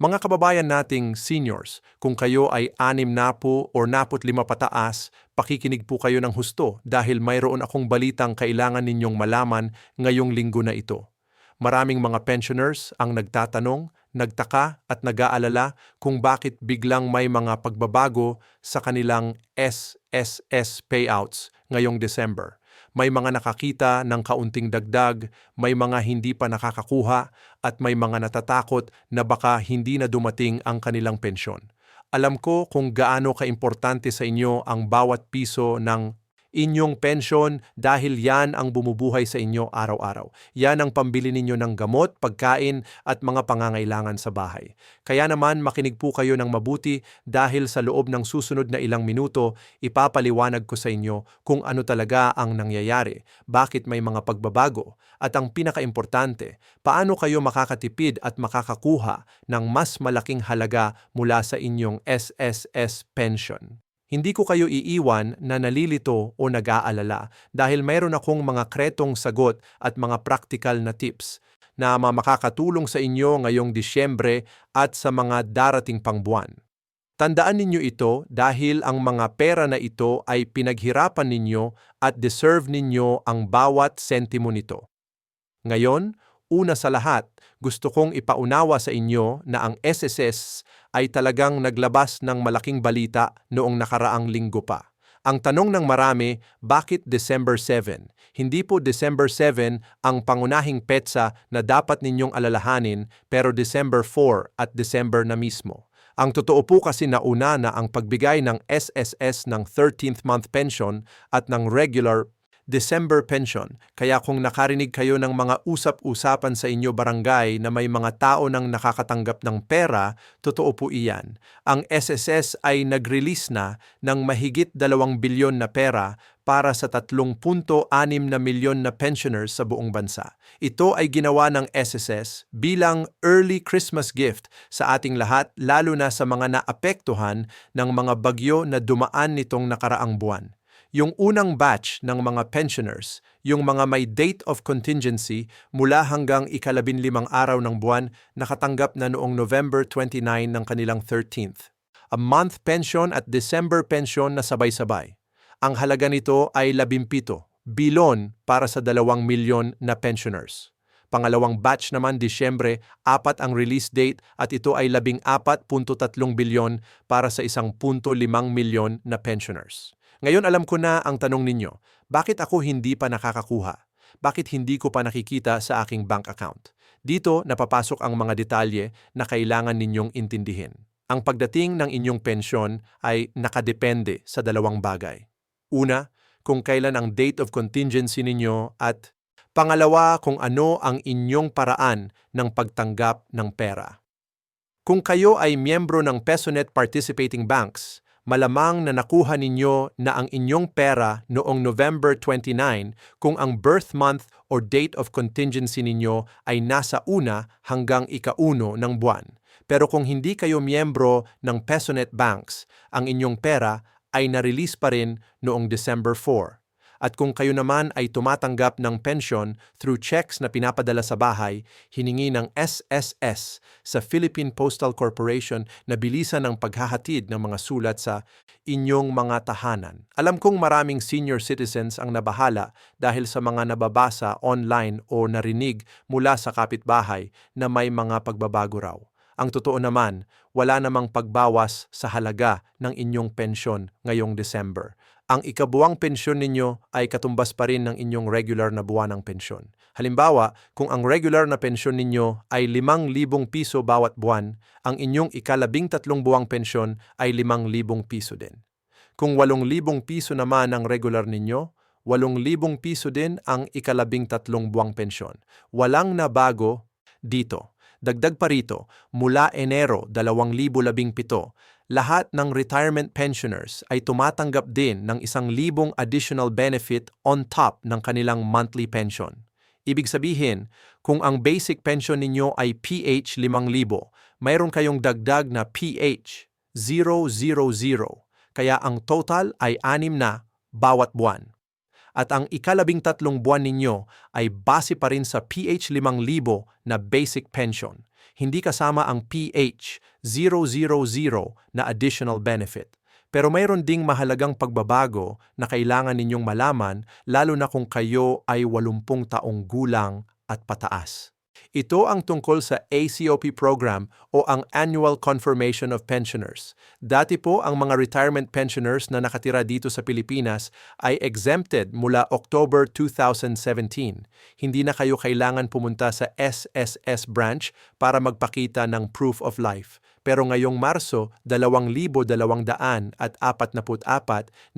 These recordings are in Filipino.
Mga kababayan nating seniors, kung kayo ay 60 or 45 pataas, pakikinig po kayo ng husto dahil mayroon akong balitang kailangan ninyong malaman ngayong linggo na ito. Maraming mga pensioners ang nagtatanong, nagtaka at nag-aalala kung bakit biglang may mga pagbabago sa kanilang SSS payouts ngayong December. May mga nakakita ng kaunting dagdag, may mga hindi pa nakakakuha, at may mga natatakot na baka hindi na dumating ang kanilang pensyon. Alam ko kung gaano kaimportante sa inyo ang bawat piso ng inyong pensyon dahil yan ang bumubuhay sa inyo araw-araw. Yan ang pambili ninyo ng gamot, pagkain at mga pangangailangan sa bahay. Kaya naman makinig po kayo ng mabuti dahil sa loob ng susunod na ilang minuto, ipapaliwanag ko sa inyo kung ano talaga ang nangyayari, bakit may mga pagbabago, at ang pinakaimportante, paano kayo makakatipid at makakakuha ng mas malaking halaga mula sa inyong SSS pension. Hindi ko kayo iiwan na nalilito o nag-aalala dahil mayroon akong mga kretong sagot at mga praktikal na tips na makakatulong sa inyo ngayong Disyembre at sa mga darating pang buwan. Tandaan ninyo ito dahil ang mga pera na ito ay pinaghirapan ninyo at deserve ninyo ang bawat sentimo nito. Ngayon, una sa lahat, gusto kong ipaunawa sa inyo na ang SSS ay talagang naglabas ng malaking balita noong nakaraang linggo pa. Ang tanong ng marami, bakit December 7? Hindi po December 7 ang pangunahing petsa na dapat ninyong alalahanin pero December 4 at December na mismo. Ang totoo po kasi nauna na ang pagbigay ng SSS ng 13th month pension at ng regular December pension, kaya kung nakarinig kayo ng mga usap-usapan sa inyo barangay na may mga tao nang nakakatanggap ng pera, totoo po iyan. Ang SSS ay nag-release na ng mahigit 2 bilyon na pera para sa 3.6 na milyon na pensioners sa buong bansa. Ito ay ginawa ng SSS bilang early Christmas gift sa ating lahat, lalo na sa mga naapektuhan ng mga bagyo na dumaan nitong nakaraang buwan. Yung unang batch ng mga pensioners, yung mga may date of contingency mula hanggang ika-15 araw ng buwan, nakatanggap na noong November 29 ng kanilang 13th. A month pension at December pension na sabay-sabay. Ang halaga nito ay 17 bilyon para sa 2 milyon na pensioners. Pangalawang batch naman, Disyembre, 4 ang release date at ito ay 14.3 bilyon para sa 1.5 milyon na pensioners. Ngayon alam ko na ang tanong ninyo, bakit ako hindi pa nakakakuha? Bakit hindi ko pa nakikita sa aking bank account? Dito napapasok ang mga detalye na kailangan ninyong intindihin. Ang pagdating ng inyong pensyon ay nakadepende sa 2 bagay. Una, kung kailan ang date of contingency ninyo at pangalawa, kung ano ang inyong paraan ng pagtanggap ng pera. Kung kayo ay miyembro ng PesoNet Participating Banks, malamang na nakuha ninyo na ang inyong pera noong November 29 kung ang birth month or date of contingency ninyo ay nasa 1 hanggang ika-1 ng buwan. Pero kung hindi kayo miyembro ng PesoNet Banks, ang inyong pera ay na-release pa rin noong December 4. At kung kayo naman ay tumatanggap ng pension through checks na pinapadala sa bahay, hiningi ng SSS sa Philippine Postal Corporation na bilisan ang paghahatid ng mga sulat sa inyong mga tahanan. Alam kong maraming senior citizens ang nabahala dahil sa mga nababasa online o narinig mula sa kapitbahay na may mga pagbabago raw. Ang totoo naman, wala namang pagbawas sa halaga ng inyong pensyon ngayong December. Ang ikabuwang pensyon ninyo ay katumbas pa rin ng inyong regular na buwanang pensyon. Halimbawa, kung ang regular na pensyon ninyo ay 5,000 piso bawat buwan, ang inyong ika-13 buwang pensyon ay 5,000 piso din. Kung 8,000 piso naman ang regular ninyo, 8,000 piso din ang ika-13 buwang pensyon. Walang nabago dito. Dagdag pa rito, mula Enero 2017, lahat ng retirement pensioners ay tumatanggap din ng 1,000 additional benefit on top ng kanilang monthly pension. Ibig sabihin, kung ang basic pension ninyo ay PH 5,000, mayroon kayong dagdag na PH 000, kaya ang total ay 6 na bawat buwan. At ang ika-13 buwan ninyo ay base pa rin sa PH 5,000 na basic pension. Hindi kasama ang PH000 na additional benefit. Pero mayroon ding mahalagang pagbabago na kailangan ninyong malaman lalo na kung kayo ay 80 taong gulang at pataas. Ito ang tungkol sa ACOP program o ang Annual Confirmation of Pensioners. Dati po ang mga retirement pensioners na nakatira dito sa Pilipinas ay exempted mula October 2017. Hindi na kayo kailangan pumunta sa SSS branch para magpakita ng proof of life. Pero ngayong Marso 2024,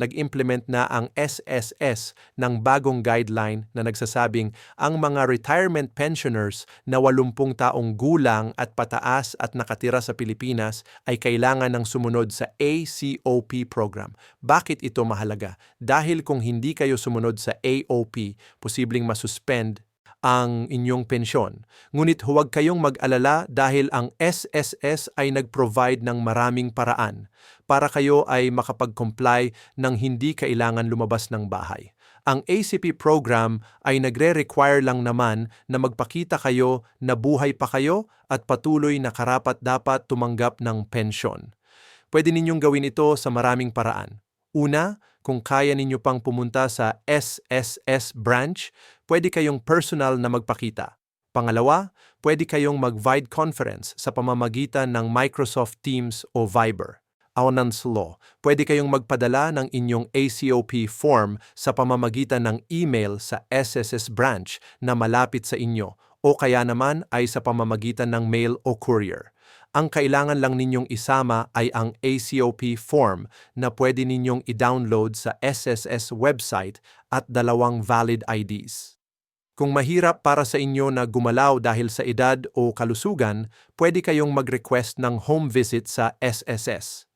nag-implement na ang SSS ng bagong guideline na nagsasabing ang mga retirement pensioners na 80 taong gulang at pataas at nakatira sa Pilipinas ay kailangan ng sumunod sa ACOP program. Bakit ito mahalaga? Dahil kung hindi kayo sumunod sa AOP, posibleng masuspend ang inyong pensyon. Ngunit huwag kayong mag-alala dahil ang SSS ay nag-provide ng maraming paraan para kayo ay makapag-comply ng hindi kailangan lumabas ng bahay. Ang ACP program ay nagre-require lang naman na magpakita kayo na buhay pa kayo at patuloy na karapat-dapat tumanggap ng pensyon. Pwede ninyong gawin ito sa maraming paraan. Una, kung kaya ninyo pang pumunta sa SSS branch, pwede kayong personal na magpakita. Pangalawa, pwede kayong mag-video conference sa pamamagitan ng Microsoft Teams o Viber. Aunans Law, pwede kayong magpadala ng inyong ACOP form sa pamamagitan ng email sa SSS branch na malapit sa inyo o kaya naman ay sa pamamagitan ng mail o courier. Ang kailangan lang ninyong isama ay ang ACOP form na pwede ninyong i-download sa SSS website at 2 valid IDs. Kung mahirap para sa inyo na gumalaw dahil sa edad o kalusugan, pwede kayong mag-request ng home visit sa SSS.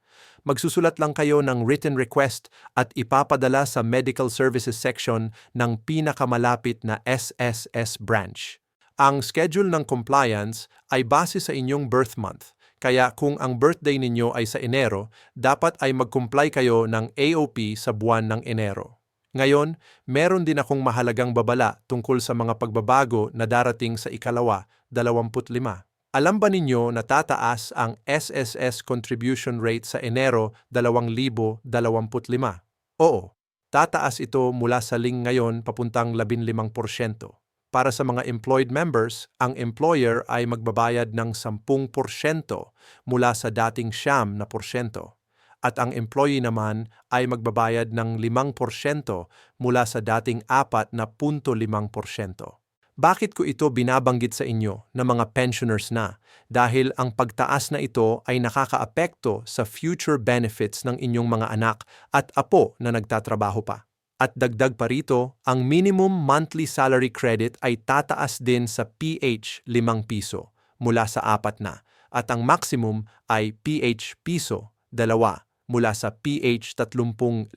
Magsusulat lang kayo ng written request at ipapadala sa Medical Services section ng pinakamalapit na SSS branch. Ang schedule ng compliance ay base sa inyong birth month, kaya kung ang birthday ninyo ay sa Enero, dapat ay mag-comply kayo ng AOP sa buwan ng Enero. Ngayon, meron din akong mahalagang babala tungkol sa mga pagbabago na darating sa ikalawa, 25. Alam ba ninyo na tataas ang SSS contribution rate sa Enero 2025? Oo, tataas ito mula sa ngayon papuntang 15%. Para sa mga employed members, ang employer ay magbabayad ng 10% mula sa dating 9% at ang employee naman ay magbabayad ng 5% mula sa dating 4.5%. Bakit ko ito binabanggit sa inyo na mga pensioners na? Dahil ang pagtaas na ito ay nakakaapekto sa future benefits ng inyong mga anak at apo na nagtatrabaho pa. At dagdag pa rito, ang minimum monthly salary credit ay tataas din sa PH 5 piso mula sa 4 na at ang maximum ay PH piso 2 mula sa PH 30,000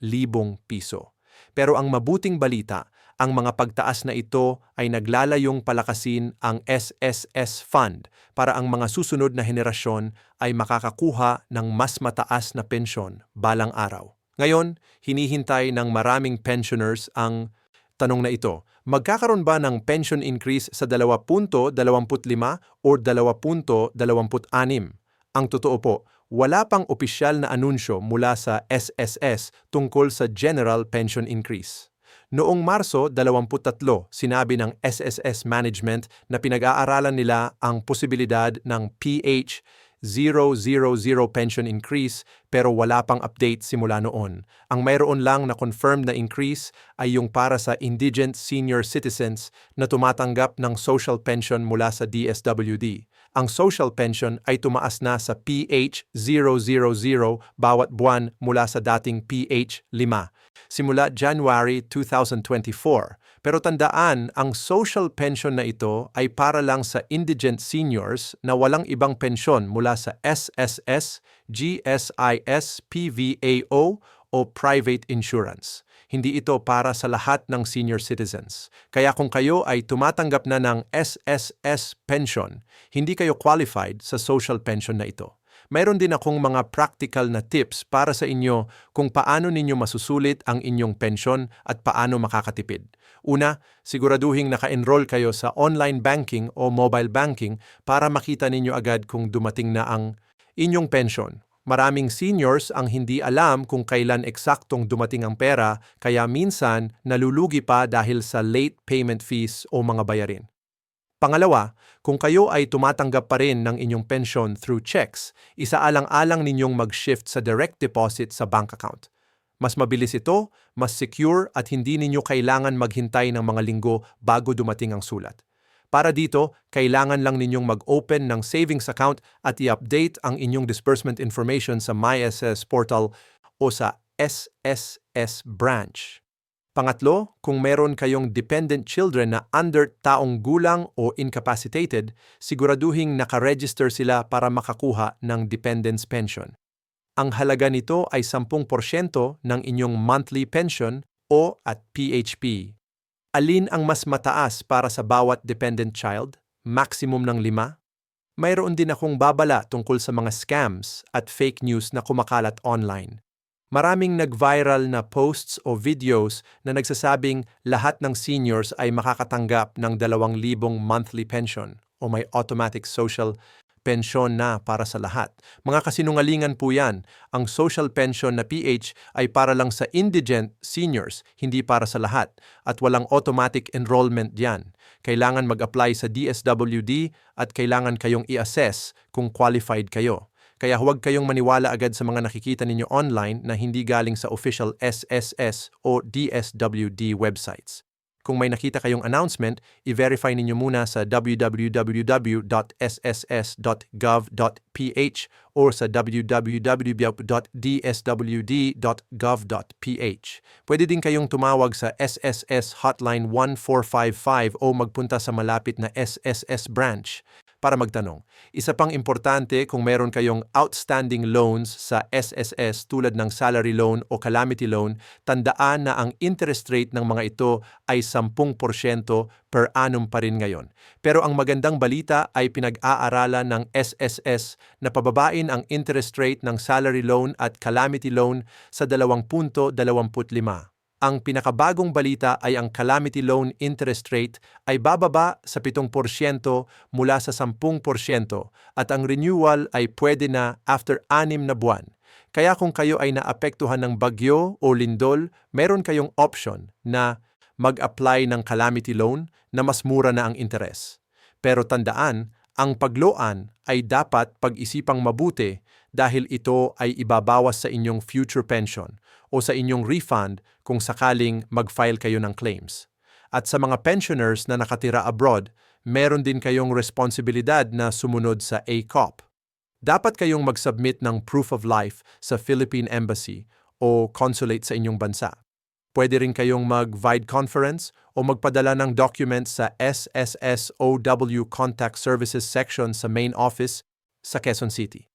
piso. Pero ang mabuting balita, ang mga pagtaas na ito ay naglalayong palakasin ang SSS Fund para ang mga susunod na henerasyon ay makakakuha ng mas mataas na pensyon balang araw. Ngayon, hinihintay ng maraming pensioners ang tanong na ito. Magkakaroon ba ng pension increase sa 2.25 o 2.26? Ang totoo po, wala pang opisyal na anunsyo mula sa SSS tungkol sa General Pension Increase. Noong Marso 23, sinabi ng SSS Management na pinag-aaralan nila ang posibilidad ng PH 000 pension increase pero wala pang update simula noon. Ang mayroon lang na confirmed na increase ay yung para sa indigent senior citizens na tumatanggap ng social pension mula sa DSWD. Ang social pension ay tumaas na sa PH 000 bawat buwan mula sa dating PH 5 simula January 2024. Pero tandaan, ang social pension na ito ay para lang sa indigent seniors na walang ibang pensyon mula sa SSS, GSIS, PVAO o private insurance. Hindi ito para sa lahat ng senior citizens. Kaya kung kayo ay tumatanggap na ng SSS pension, hindi kayo qualified sa social pension na ito. Mayroon din akong mga practical na tips para sa inyo kung paano ninyo masusulit ang inyong pensyon at paano makakatipid. Una, siguraduhing naka-enroll kayo sa online banking o mobile banking para makita ninyo agad kung dumating na ang inyong pensyon. Maraming seniors ang hindi alam kung kailan eksaktong dumating ang pera, kaya minsan nalulugi pa dahil sa late payment fees o mga bayarin. Pangalawa, kung kayo ay tumatanggap pa rin ng inyong pensyon through checks, isaalang-alang ninyong mag-shift sa direct deposit sa bank account. Mas mabilis ito, mas secure at hindi ninyo kailangan maghintay ng mga linggo bago dumating ang sulat. Para dito, kailangan lang ninyong mag-open ng savings account at i-update ang inyong disbursement information sa MySS portal o sa SSS branch. Pangatlo, kung meron kayong dependent children na under taong gulang o incapacitated, siguraduhing nakaregister sila para makakuha ng dependence pension. Ang halaga nito ay 10% ng inyong monthly pension o at PHP. Alin ang mas mataas para sa bawat dependent child? Maximum ng 5? Mayroon din akong babala tungkol sa mga scams at fake news na kumakalat online. Maraming nag-viral na posts o videos na nagsasabing lahat ng seniors ay makakatanggap ng 2,000 monthly pension o may automatic social pension na para sa lahat. Mga kasinungalingan po yan. Ang social pension na PH ay para lang sa indigent seniors, hindi para sa lahat. At walang automatic enrollment yan. Kailangan mag-apply sa DSWD at kailangan kayong i-assess kung qualified kayo. Kaya huwag kayong maniwala agad sa mga nakikita ninyo online na hindi galing sa official SSS o DSWD websites. Kung may nakita kayong announcement, i-verify ninyo muna sa www.sss.gov.ph or sa www.dswd.gov.ph. Pwede din kayong tumawag sa SSS Hotline 1455 o magpunta sa malapit na SSS branch para magtanong. Isa pang importante, kung meron kayong outstanding loans sa SSS tulad ng salary loan o calamity loan, tandaan na ang interest rate ng mga ito ay 10% per annum pa rin ngayon. Pero ang magandang balita ay pinag-aaralan ng SSS na pababain ang interest rate ng salary loan at calamity loan sa 2.25. Ang pinakabagong balita ay ang calamity loan interest rate ay bababa sa 7% mula sa 10% at ang renewal ay pwede na after 6 na buwan. Kaya kung kayo ay naapektuhan ng bagyo o lindol, meron kayong option na mag-apply ng calamity loan na mas mura na ang interes. Pero tandaan, ang pagloan ay dapat pag-isipang mabuti dahil ito ay ibabawas sa inyong future pension o sa inyong refund kung sakaling mag-file kayo ng claims. At sa mga pensioners na nakatira abroad, meron din kayong responsibilidad na sumunod sa ACOP. Dapat kayong mag-submit ng proof of life sa Philippine Embassy o consulate sa inyong bansa. Pwede rin kayong mag-vid conference o magpadala ng documents sa SSSOW Contact Services section sa main office sa Quezon City.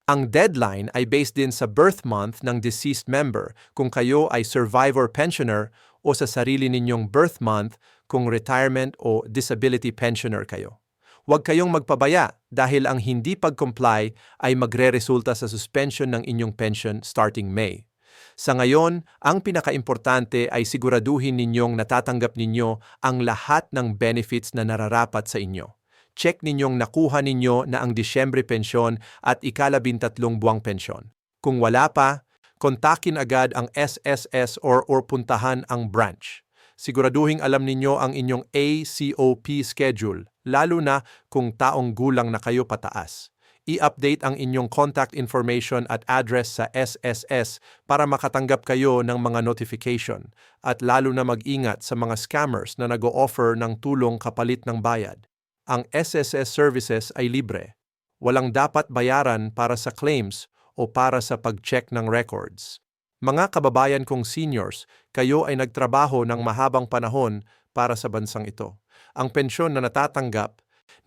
Ang deadline ay based din sa birth month ng deceased member kung kayo ay survivor pensioner o sa sarili ninyong birth month kung retirement o disability pensioner kayo. Huwag kayong magpabaya dahil ang hindi pag-comply ay magre-resulta sa suspension ng inyong pension starting May. Sa ngayon, ang pinakaimportante ay siguraduhin ninyong natatanggap ninyo ang lahat ng benefits na nararapat sa inyo. Check ninyong nakuha ninyo na ang Disyembre pensyon at ika-13 buwang pensyon. Kung wala pa, kontakin agad ang SSS or puntahan ang branch. Siguraduhin alam ninyo ang inyong ACOP schedule, lalo na kung taong gulang na kayo pataas. I-update ang inyong contact information at address sa SSS para makatanggap kayo ng mga notification at lalo na mag-ingat sa mga scammers na nag-o-offer ng tulong kapalit ng bayad. Ang SSS services ay libre. Walang dapat bayaran para sa claims o para sa pag-check ng records. Mga kababayan kong seniors, kayo ay nagtrabaho ng mahabang panahon para sa bansang ito. Ang pensyon na natatanggap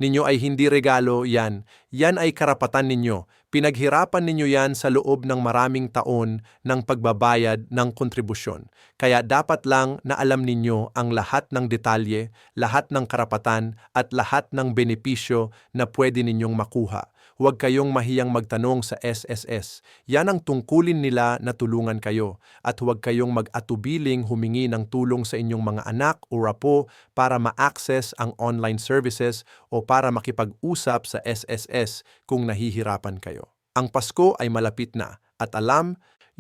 ninyo ay hindi regalo yan. Yan ay karapatan ninyo. Pinaghirapan ninyo yan sa loob ng maraming taon ng pagbabayad ng kontribusyon. Kaya dapat lang na alam ninyo ang lahat ng detalye, lahat ng karapatan at lahat ng benepisyo na pwede ninyong makuha. Huwag kayong mahiyang magtanong sa SSS. Yan ang tungkulin nila na tulungan kayo. At huwag kayong mag-atubiling humingi ng tulong sa inyong mga anak o apo para ma-access ang online services o para makipag-usap sa SSS kung nahihirapan kayo. Ang Pasko ay malapit na at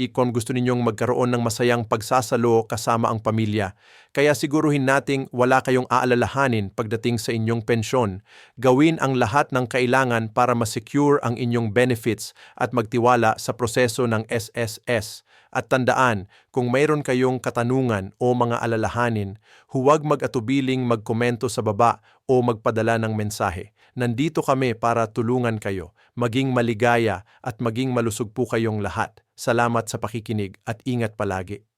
kung gusto ninyong magkaroon ng masayang pagsasalo kasama ang pamilya. Kaya siguruhin nating wala kayong aalalahanin pagdating sa inyong pensyon. Gawin ang lahat ng kailangan para ma-secure ang inyong benefits at magtiwala sa proseso ng SSS. At tandaan, kung mayroon kayong katanungan o mga alalahanin, huwag mag-atubiling magkomento sa baba o magpadala ng mensahe. Nandito kami para tulungan kayo, maging maligaya at maging malusog po kayong lahat. Salamat sa pakikinig at ingat palagi.